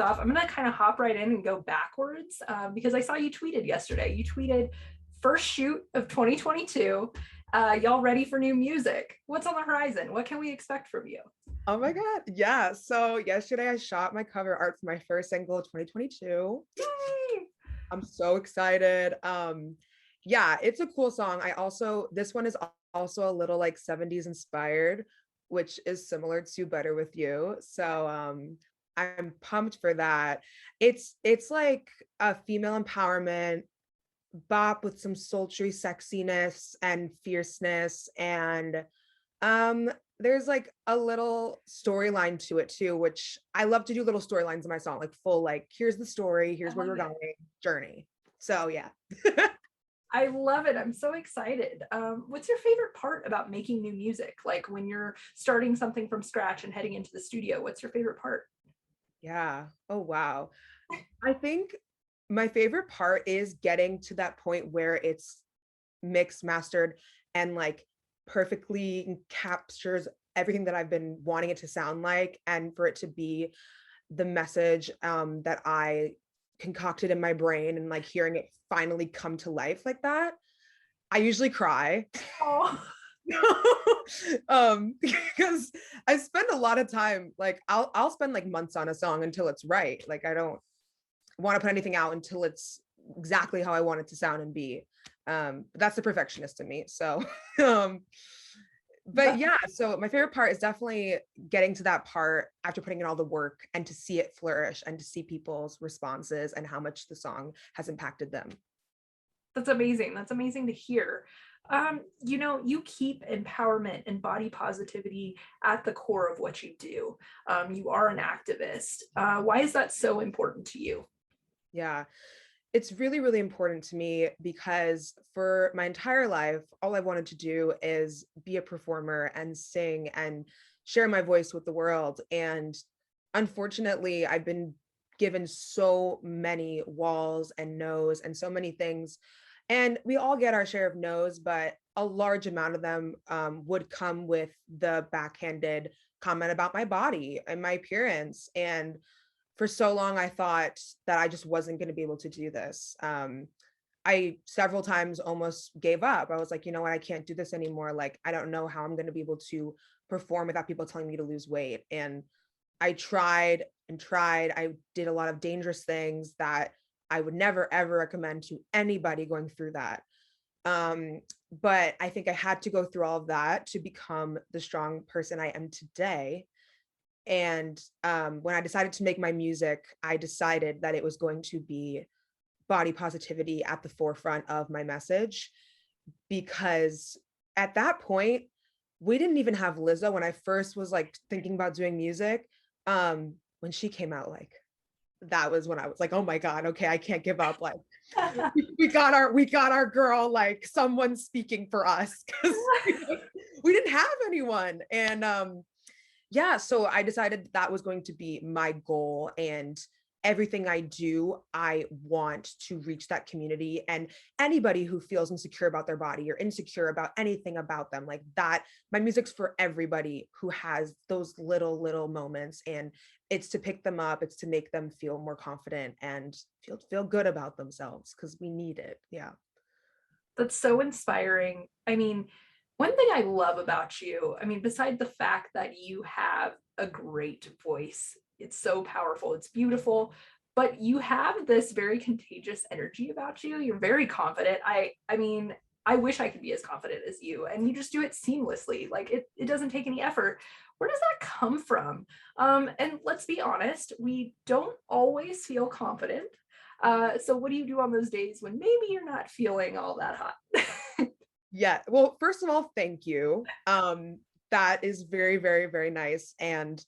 off. I'm going to kind of hop right in and go backwards because I saw you tweeted yesterday. You tweeted first shoot of 2022. Y'all ready for new music? What's on the horizon? What can we expect from you? Oh my God. Yeah. So yesterday I shot my cover art for my first single of 2022. Yay! I'm so excited. Yeah, it's a cool song. This one is also a little like 70s inspired, which is similar to Better With You. So I'm pumped for that. It's like a female empowerment bop with some sultry sexiness and fierceness, and um there's like a little storyline to it too, which I love to do little storylines in my song, like full, like, here's the story, here's where we're going, journey. So yeah. I love it. I'm so excited. What's your favorite part about making new music? Like when you're starting something from scratch and heading into the studio, what's your favorite part? Yeah. Oh wow. I think my favorite part is getting to that point where it's mixed, mastered, and like perfectly captures everything that I've been wanting it to sound like, and for it to be the message that I concocted in my brain, and like hearing it finally come to life like that. I usually cry. Oh, Because I spend a lot of time, like I'll spend like months on a song until it's right. Like I don't want to put anything out until it's exactly how I want it to sound and be. But that's the perfectionist in me. So but yeah, so my favorite part is definitely getting to that part after putting in all the work, and to see it flourish, and to see people's responses and how much the song has impacted them. that's amazing. That's amazing to hear. You keep empowerment and body positivity at the core of what you do. You are an activist. Why is that so important to you? Yeah, it's really, really important to me because for my entire life, all I wanted to do is be a performer and sing and share my voice with the world. And unfortunately, I've been given so many walls and no's and so many things. And we all get our share of no's, but a large amount of them would come with the backhanded comment about my body and my appearance. And for so long, I thought that I just wasn't going to be able to do this. I several times almost gave up. I was like, you know what, I can't do this anymore. Like, I don't know how I'm going to be able to perform without people telling me to lose weight. And I tried and tried. I did a lot of dangerous things that I would never, ever recommend to anybody going through that. But I think I had to go through all of that to become the strong person I am today. And when I decided to make my music, I decided that it was going to be body positivity at the forefront of my message, because at that point, we didn't even have Lizzo when I first was like thinking about doing music. When she came out, like, that was when I was like, oh my God, okay, I can't give up. Like, we got our girl, like someone speaking for us, because we didn't have anyone. And yeah, so I decided that was going to be my goal, and everything I do, I want to reach that community, and anybody who feels insecure about their body or insecure about anything about them, like that. My music's for everybody who has those little moments, and it's to pick them up, it's to make them feel more confident and feel good about themselves, because we need it. Yeah. That's so inspiring. I mean, one thing I love about you, I mean, beside the fact that you have a great voice, it's so powerful, it's beautiful, but you have this very contagious energy about you. You're very confident. I mean, I wish I could be as confident as you, and you just do it seamlessly. Like it doesn't take any effort. Where does that come from? And let's be honest, we don't always feel confident. So what do you do on those days when maybe you're not feeling all that hot? Yeah. Well, first of all, thank you. That is very, very, very nice. And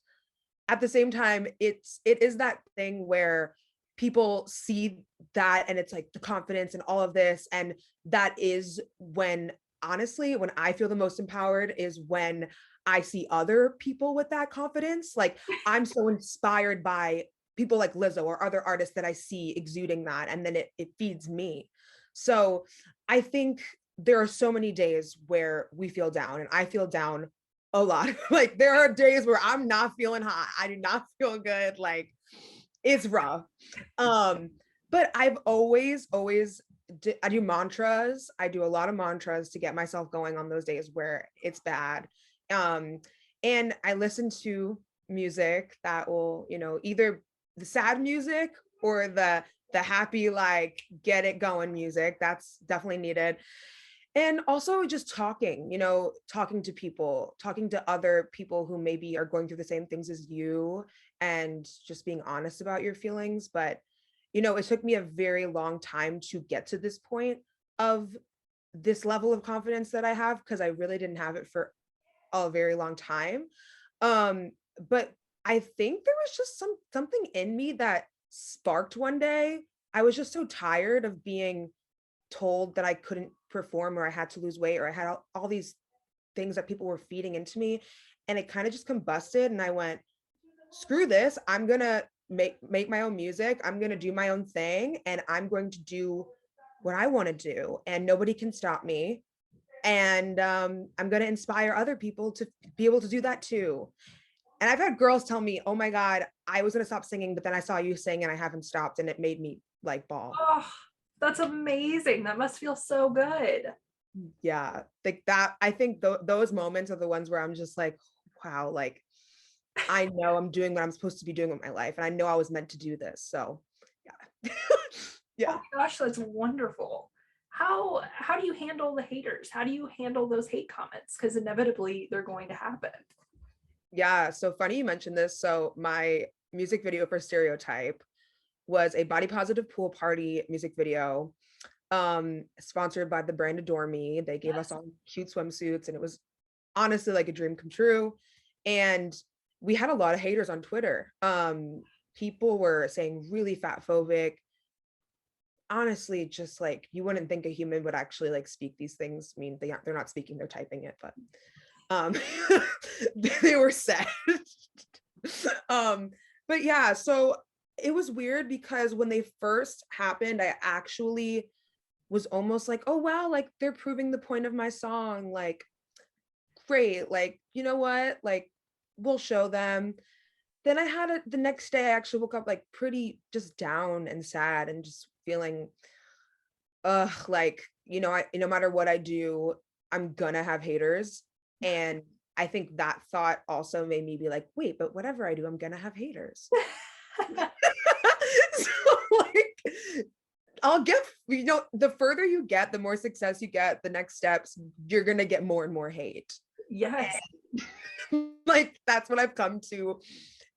at the same time, it is that thing where people see that, and it's like the confidence and all of this. And that is when, honestly, when I feel the most empowered is when I see other people with that confidence. Like, I'm so inspired by people like Lizzo or other artists that I see exuding that, and then it feeds me. So I think there are so many days where we feel down, and I feel down a lot. Like, there are days where I'm not feeling hot. I do not feel good. Like, It's rough. But I've always I do mantras. I do a lot of mantras to get myself going on those days where it's bad. Um, and I listen to music that will, either the sad music or the happy, like get it going music. That's definitely needed. And also just talking, talking to people, talking to other people who maybe are going through the same things as you, and just being honest about your feelings. But it took me a very long time to get to this point of this level of confidence that I have, because I really didn't have it for a very long time. Um, but I think there was just something in me that sparked one day. I was just so tired of being told that I couldn't perform, or I had to lose weight, or I had all these things that people were feeding into me. And it kind of just combusted. And I went, screw this. I'm going to make my own music. I'm going to do my own thing. And I'm going to do what I want to do. And nobody can stop me. And I'm going to inspire other people to be able to do that too. And I've had girls tell me, oh my God, I was going to stop singing, but then I saw you sing and I haven't stopped. And it made me like bawl. Oh, that's amazing. That must feel so good. Yeah, like that. I think those moments are the ones where I'm just like, wow, like I know I'm doing what I'm supposed to be doing with my life, and I know I was meant to do this. So, yeah, Oh yeah, my gosh, that's wonderful. How do you handle the haters? How do you handle those hate comments? Because inevitably they're going to happen. yeah. So funny you mentioned this. So my music video for Stereotype was a body positive pool party music video, sponsored by the brand Adore Me. They gave us Yes. all cute swimsuits, and it was honestly like a dream come true. And we had a lot of haters on Twitter. People were saying really fat phobic, honestly, just like you wouldn't think a human would actually like speak these things. I mean, they're not speaking, they're typing it, but um they were said. um but yeah, so it was weird because when they first happened, I actually was almost like, oh wow, like they're proving the point of my song, like great, like you know what, like we'll show them. Then I had it the next day. I actually woke up like pretty just down and sad and just feeling like no matter what I do, I'm gonna have haters. And I think that thought also made me be like, wait, but whatever I do, I'm gonna have haters. So like I'll get, the further you get, the more success you get, the next steps, you're gonna get more and more hate. Yes. And like that's what I've come to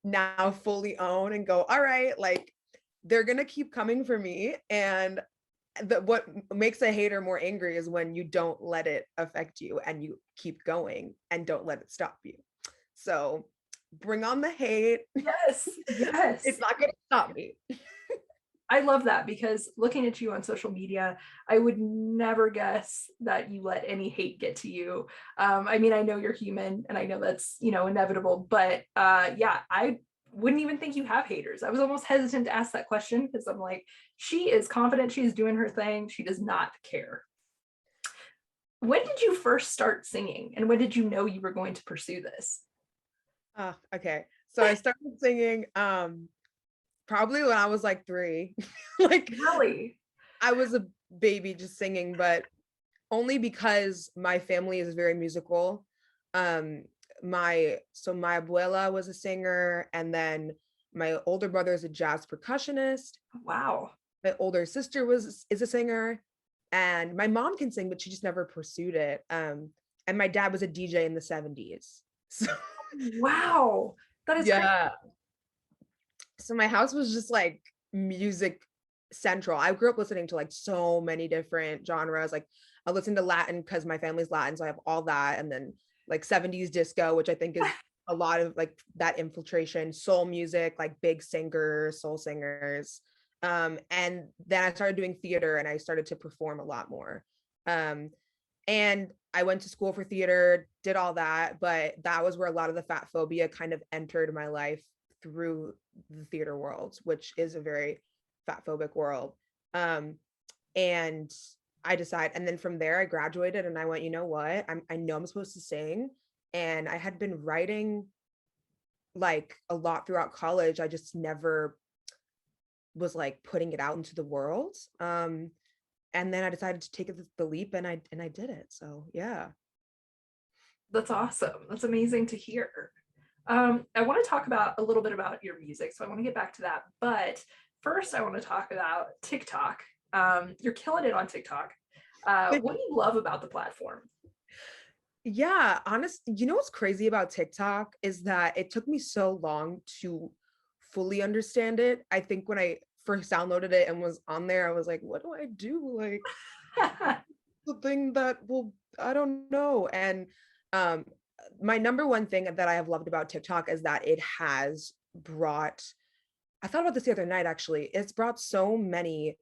now fully own and go, all right, like they're gonna keep coming for me. And what makes a hater more angry is when you don't let it affect you and you keep going and don't let it stop you. So bring on the hate. Yes. Yes. It's not going to stop me. I love that because looking at you on social media, I would never guess that you let any hate get to you. I mean, I know you're human and I know that's, inevitable, but yeah, I wouldn't even think you have haters. I was almost hesitant to ask that question because I'm like, she is confident, she's doing her thing, she does not care. When did you first start singing and when did you know you were going to pursue this? Okay. So I started singing probably when I was like 3. Like Really? I was a baby just singing, but only because my family is very musical. Um, my abuela was a singer, and then my older brother is a jazz percussionist. Wow. My older sister is a singer, and my mom can sing, but she just never pursued it. And my dad was a DJ in the 70s. So Wow. That is crazy. yeah. So my house was just like music central. I grew up listening to like so many different genres. Like I listened to Latin because my family's Latin, so I have all that. And then like 70s disco, which I think is a lot of like that infiltration, soul music, like big singers, soul singers. And then I started doing theater and I started to perform a lot more. Um, and I went to school for theater, did all that, but that was where a lot of the fat phobia kind of entered my life through the theater world, which is a very fat phobic world. Um, and and then from there I graduated and I went, you know what? I know I'm supposed to sing. And I had been writing like a lot throughout college. I just never was like putting it out into the world. And then I decided to take the leap, and I did it. So yeah. That's awesome. That's amazing to hear. I want to talk about a little bit about your music, so I want to get back to that. But first, I want to talk about TikTok. You're killing it on TikTok. What do you love about the platform? Yeah, honest, what's crazy about TikTok is that it took me so long to fully understand it. I think when I first downloaded it and was on there, I was like, what do I do? Like the thing that will, I don't know. And um my number one thing that I have loved about TikTok is that it has brought, I thought about this the other night actually. It's brought so many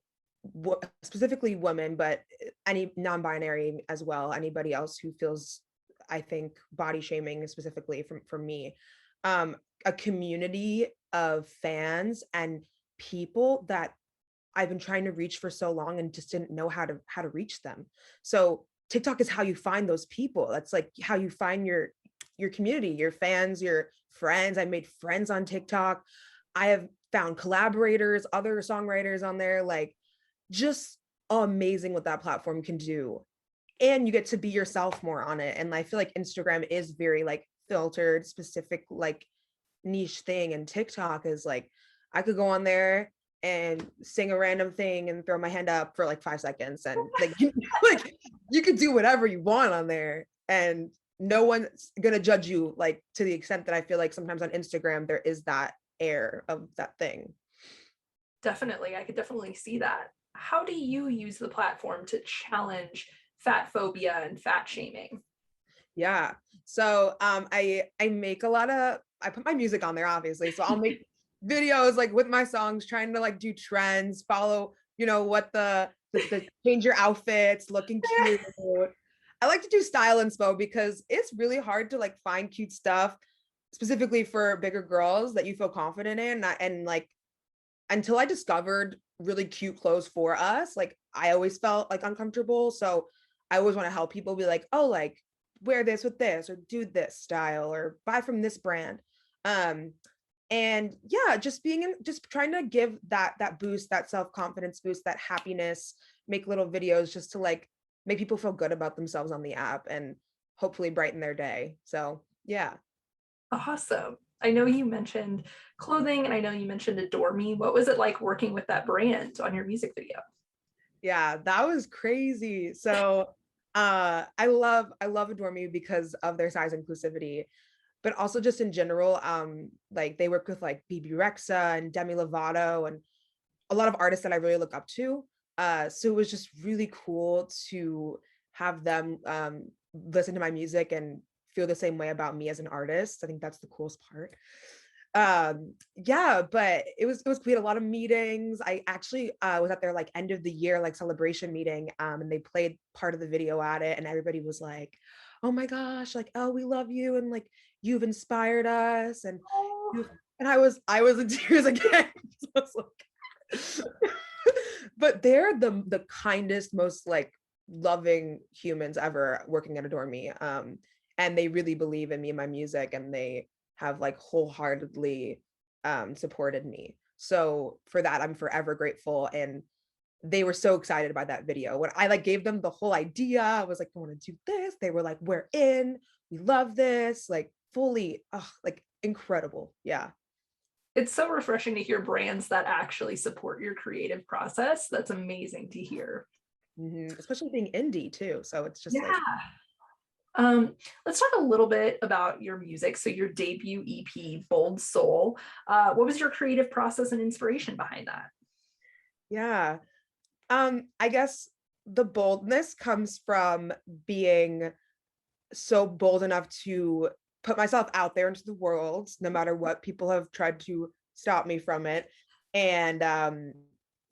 specifically women, but any non-binary as well, anybody else who feels, I think, body shaming specifically from me, a community of fans and people that I've been trying to reach for so long and just didn't know how to reach them. So TikTok is how you find those people. That's like how you find your community, your fans, your friends. I made friends on TikTok. I have found collaborators, other songwriters on there, like just amazing what that platform can do. And you get to be yourself more on it. And I feel like Instagram is very like filtered, specific, like niche thing. And TikTok is like, I could go on there and sing a random thing and throw my hand up for like 5 seconds. And like, like you could do whatever you want on there. And no one's gonna judge you, like to the extent that I feel like sometimes on Instagram there is that air of that thing. Definitely, I could definitely see that. How do you use the platform to challenge fat phobia and fat shaming? Yeah. So I make a lot of, I put my music on there obviously. So I'll make videos like with my songs, trying to like do trends, follow, what the change your outfits, looking cute. I like to do style inspo because it's really hard to like find cute stuff specifically for bigger girls that you feel confident in. And like until I discovered really cute clothes for us, like I always felt like uncomfortable. So I always want to help people be like, oh, like wear this with this or do this style or buy from this brand. Um, and yeah, just trying to give that boost, that self-confidence boost, that happiness, make little videos just to like make people feel good about themselves on the app and hopefully brighten their day. So yeah. Awesome. I know you mentioned clothing and I know you mentioned Adore Me. What was it like working with that brand on your music video? Yeah, that was crazy. So I love Adore Me because of their size inclusivity, but also just in general, like they work with like BB Rexa and Demi Lovato and a lot of artists that I really look up to. So it was just really cool to have them listen to my music and feel the same way about me as an artist. I think that's the coolest part. Yeah, but it was we had a lot of meetings. I actually was at their like end of the year like celebration meeting, and they played part of the video at it, and everybody was like, oh my gosh, like, oh, we love you, and like you've inspired us, and Oh, you, and I was in tears again. So I was like, but they're the kindest, most like loving humans ever working at Adore Me. And they really believe in me and my music, and they have like wholeheartedly supported me. So for that, I'm forever grateful. And they were so excited by that video. When I like gave them the whole idea, I was like, I want to do this. They were like, we're in, we love this, like fully, like incredible. Yeah. it's so refreshing to hear brands that actually support your creative process. That's amazing to hear. Especially being indie too. So it's just like, Yeah. Let's talk a little bit about your music. So your debut EP, Bold Soul. What was your creative process and inspiration behind that? yeah. I guess the boldness comes from being so bold enough to put myself out there into the world, no matter what people have tried to stop me from it. And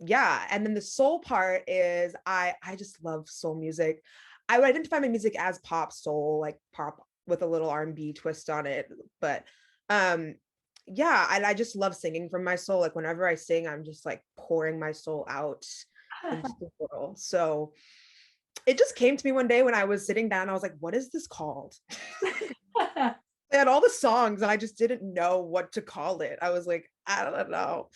yeah, and then the soul part is I just love soul music. I would identify my music as pop soul, like pop with a little R&B twist on it. But um yeah, and I just love singing from my soul. Like whenever I sing, I'm just like pouring my soul out into the world. So it just came to me one day when I was sitting down. I was like, what is this called? They had all the songs and I just didn't know what to call it. I was like, I don't know.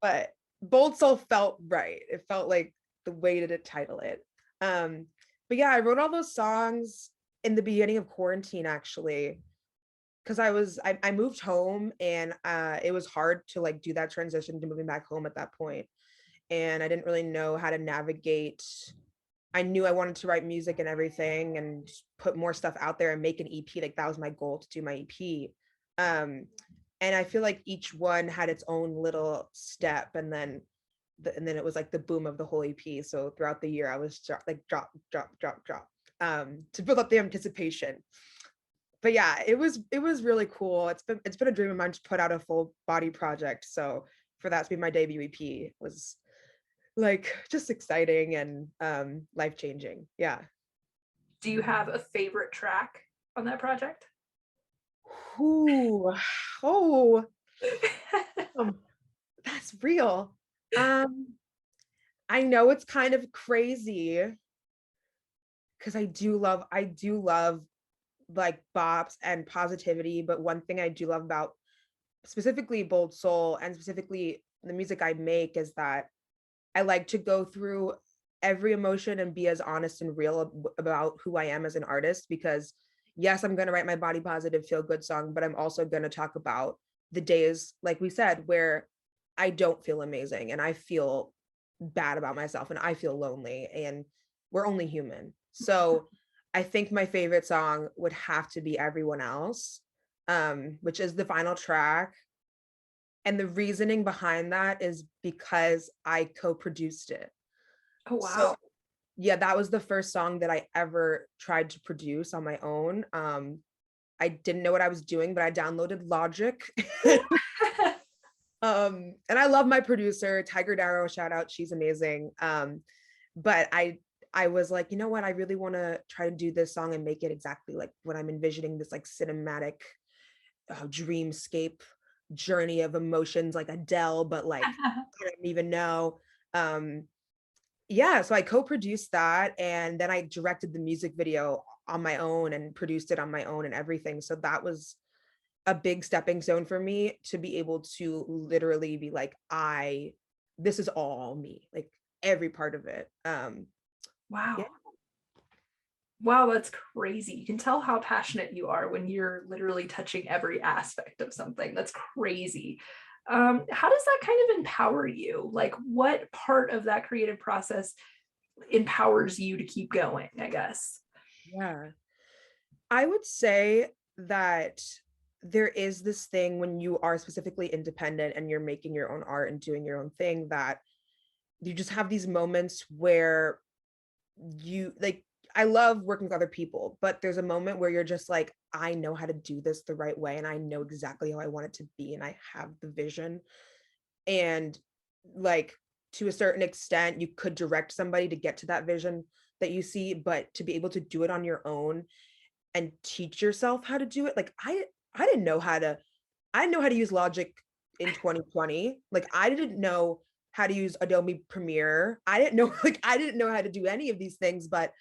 But Bold Soul felt right. It felt like the way to title it. But yeah, I wrote all those songs in the beginning of quarantine actually, because I moved home and it was hard to like do that transition to moving back home at that point. And I didn't really know how to navigate. I knew I wanted to write music and everything and put more stuff out there and make an EP. Like that was my goal, to do my EP. Um, and I feel like each one had its own little step, and then it was like the boom of the whole EP. So throughout the year, I was like drop, to build up the anticipation. But yeah, it was really cool. It's been a dream of mine to put out a full body project. So for that to be my debut EP was like just exciting and life changing. Yeah. Do you have a favorite track on that project? Ooh, oh, um, that's real. Um, I know it's kind of crazy because I do love like bops and positivity, but one thing I do love about specifically Bold Soul and specifically the music I make is that I like to go through every emotion and be as honest and real about who I am as an artist, because yes, I'm going to write my body positive feel good song, but I'm also going to talk about the days, like we said, where I don't feel amazing and I feel bad about myself and I feel lonely, and we're only human. So I think my favorite song would have to be Everyone Else, which is the final track. And the reasoning behind that is because I co-produced it. Oh, So wow. yeah, that was the first song that I ever tried to produce on my own. I didn't know what I was doing, but I downloaded Logic. And I love my producer, Tiger Darrow, shout out, she's amazing. But I was like, you know what, I really want to try to do this song and make it exactly like what I'm envisioning, this like cinematic dreamscape journey of emotions, like Adele, but like I don't even know. Um, yeah, so I co-produced that, and then I directed the music video on my own and produced it on my own and everything. So that was a big stepping stone for me to be able to literally be like, this is all me, like every part of it. Yeah. Wow. Wow, that's crazy. You can tell how passionate you are when you're literally touching every aspect of something. That's crazy. How does that kind of empower you? Like, what part of that creative process empowers you to keep going, I guess? Yeah. I would say that there is this thing when you are specifically independent and you're making your own art and doing your own thing, that you just have these moments where you like, I love working with other people, but there's a moment where you're just like, I know how to do this the right way and I know exactly how I want it to be and I have the vision. And like, to a certain extent you could direct somebody to get to that vision that you see, but to be able to do it on your own and teach yourself how to do it, like I didn't know how to, I didn't know how to use Logic in 2020. Like I didn't know how to use Adobe Premiere. I didn't know like I didn't know how to do any of these things, but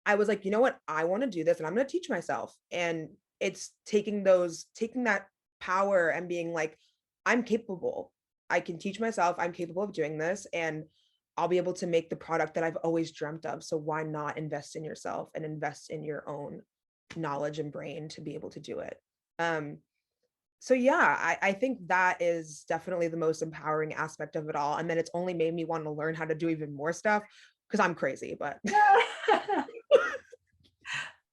I was like, you know what? I want to do this and I'm going to teach myself. And it's taking that power and being like, I'm capable. I can teach myself. I'm capable of doing this and I'll be able to make the product that I've always dreamt of. So why not invest in yourself and invest in your own knowledge and brain to be able to do it? Um, so yeah, I think that is definitely the most empowering aspect of it all. And then it's only made me want to learn how to do even more stuff because I'm crazy, but Yeah.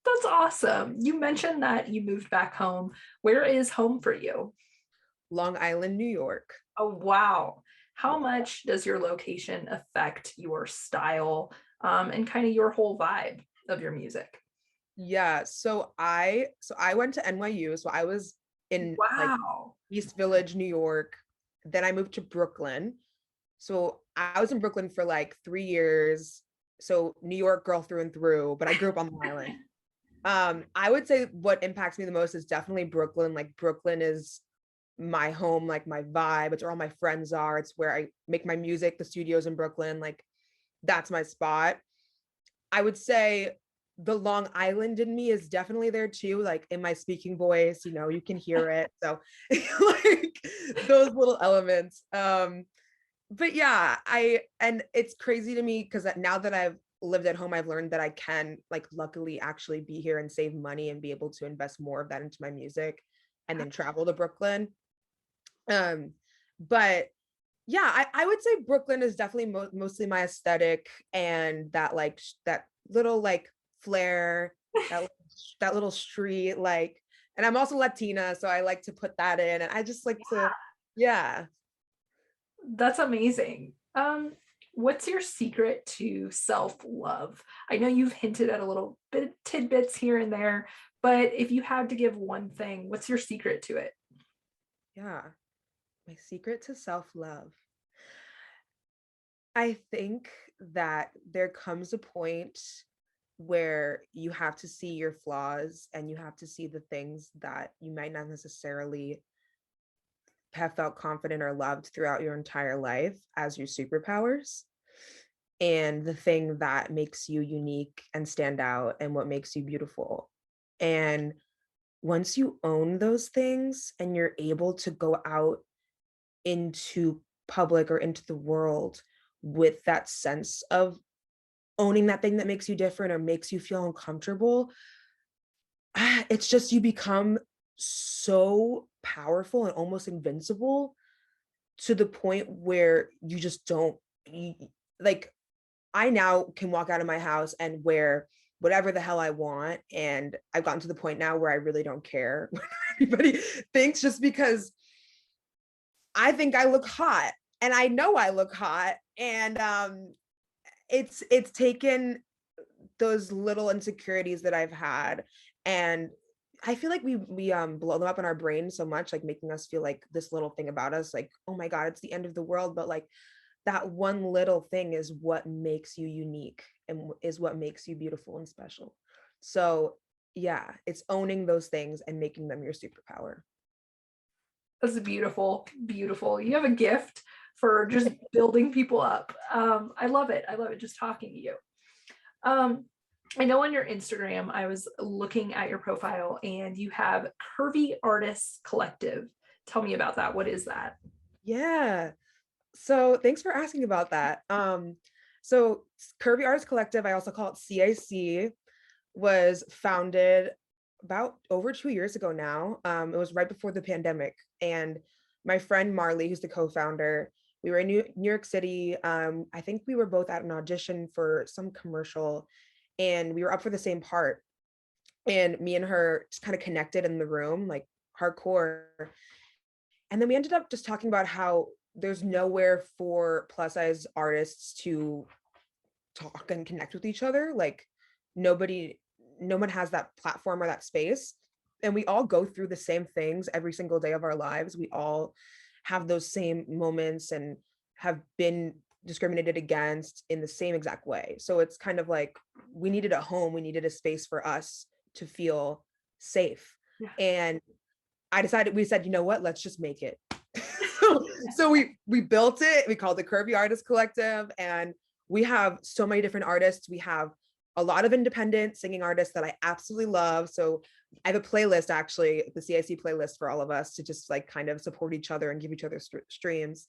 That's awesome. You mentioned that you moved back home. Where is home for you? Long Island, New York. Oh, wow. How much does your location affect your style, and kind of your whole vibe of your music? Yeah, so I went to NYU, so I was in like Wow. East Village, New York. Then I moved to Brooklyn. So I was in Brooklyn for like 3 years. So New York girl through and through, but I grew up on Long Island. I would say what impacts me the most is definitely Brooklyn. Like Brooklyn is my home, like my vibe. It's where all my friends are. It's where I make my music, the studios in Brooklyn. Like that's my spot. I would say the Long Island in me is definitely there too, like in my speaking voice, you can hear it. So like those little elements. but yeah, and it's crazy to me because now that I've lived at home, I've learned that I can like luckily actually be here and save money and be able to invest more of that into my music and then travel to Brooklyn. Um, but yeah, I would say Brooklyn is definitely mostly my aesthetic and that like that little like flair, that that little street like, and I'm also Latina, so I like to put that in, and I just like to, yeah. That's amazing. What's your secret to self-love? I know you've hinted at a little bit tidbits here and there, but if you had to give one thing, what's your secret to it? Yeah, my secret to self-love. I think that there comes a point where you have to see your flaws and you have to see the things that you might not necessarily have felt confident or loved throughout your entire life as your superpowers and the thing that makes you unique and stand out and what makes you beautiful. And once you own those things and you're able to go out into public or into the world with that sense of owning that thing that makes you different or makes you feel uncomfortable, it's just you become so powerful and almost invincible to the point where you just don't you, like I now can walk out of my house and wear whatever the hell I want, and I've gotten to the point now where I really don't care what anybody thinks, just because I think I look hot and I know I look hot, and it's taken those little insecurities that I've had, and I feel like we blow them up in our brain so much, like making us feel like this little thing about us, like, oh my God, it's the end of the world. But like that one little thing is what makes you unique and is what makes you beautiful and special. So yeah, it's owning those things and making them your superpower. That's beautiful, beautiful. You have a gift for just building people up. I love it. I love it just talking to you. Um, I know on your Instagram, I was looking at your profile and you have Curvy Artists Collective. Tell me about that. What is that? Yeah. So thanks for asking about that. So Curvy Arts Collective, I also call it CAC, was founded about over 2 years ago now. It was right before the pandemic. And my friend Marley, who's the co-founder, we were in New York City. I think we were both at an audition for some commercial and we were up for the same part. And me and her just kind of connected in the room, like hardcore. And then we ended up just talking about how there's nowhere for plus size artists to talk and connect with each other. Like nobody, no one has that platform or that space. And we all go through the same things every single day of our lives. We all have those same moments and have been discriminated against in the same exact way. So it's kind of like we needed a home, we needed a space for us to feel safe. Yeah. And we said, you know what, let's just make it. So we built it. We called it Curvy Artist Collective, and we have so many different artists. We have a lot of independent singing artists that I absolutely love. So I have a playlist, actually, the CIC playlist for all of us to just like kind of support each other and give each other streams.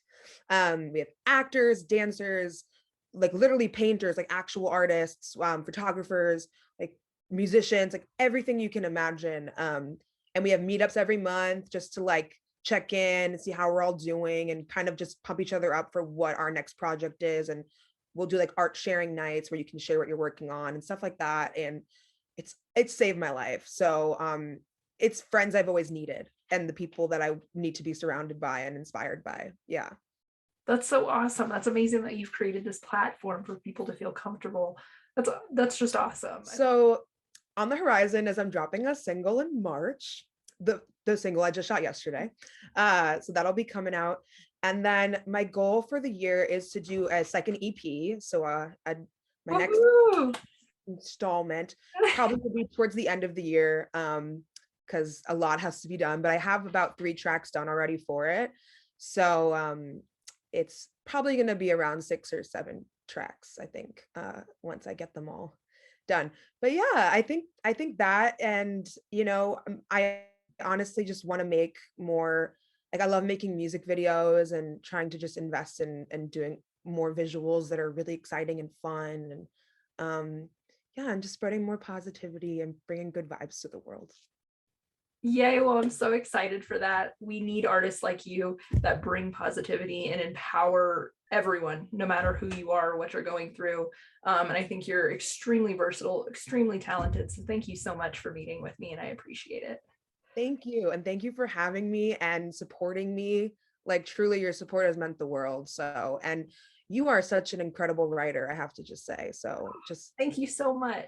We have actors, dancers, like literally painters, like actual artists, photographers, like musicians, like everything you can imagine. And we have meetups every month just to like check in and see how we're all doing and kind of just pump each other up for what our next project is. And we'll do like art sharing nights where you can share what you're working on and stuff like that. And it's saved my life. So it's friends I've always needed and the people that I need to be surrounded by and inspired by. Yeah. That's so awesome. That's amazing that you've created this platform for people to feel comfortable. That's just awesome. So on the horizon is I'm dropping a single in March. The single I just shot yesterday. So that'll be coming out. And then my goal for the year is to do a second EP. So my next Woohoo! installment probably will be towards the end of the year, because a lot has to be done, but I have about 3 tracks done already for it. So it's probably going to be around 6 or 7 tracks, I think, once I get them all done. But yeah, I think that, and I honestly just want to make more like I love making music videos and trying to just invest in doing more visuals that are really exciting and fun, and yeah, and just spreading more positivity and bringing good vibes to the world. Yay, well, I'm so excited for that. We need artists like you that bring positivity and empower everyone, no matter who you are, what you're going through. And I think you're extremely versatile, extremely talented. So thank you so much for meeting with me, and I appreciate it. Thank you. And thank you for having me and supporting me. Like, truly, your support has meant the world. So, and you are such an incredible writer, I have to just say. So, just Thank you so much.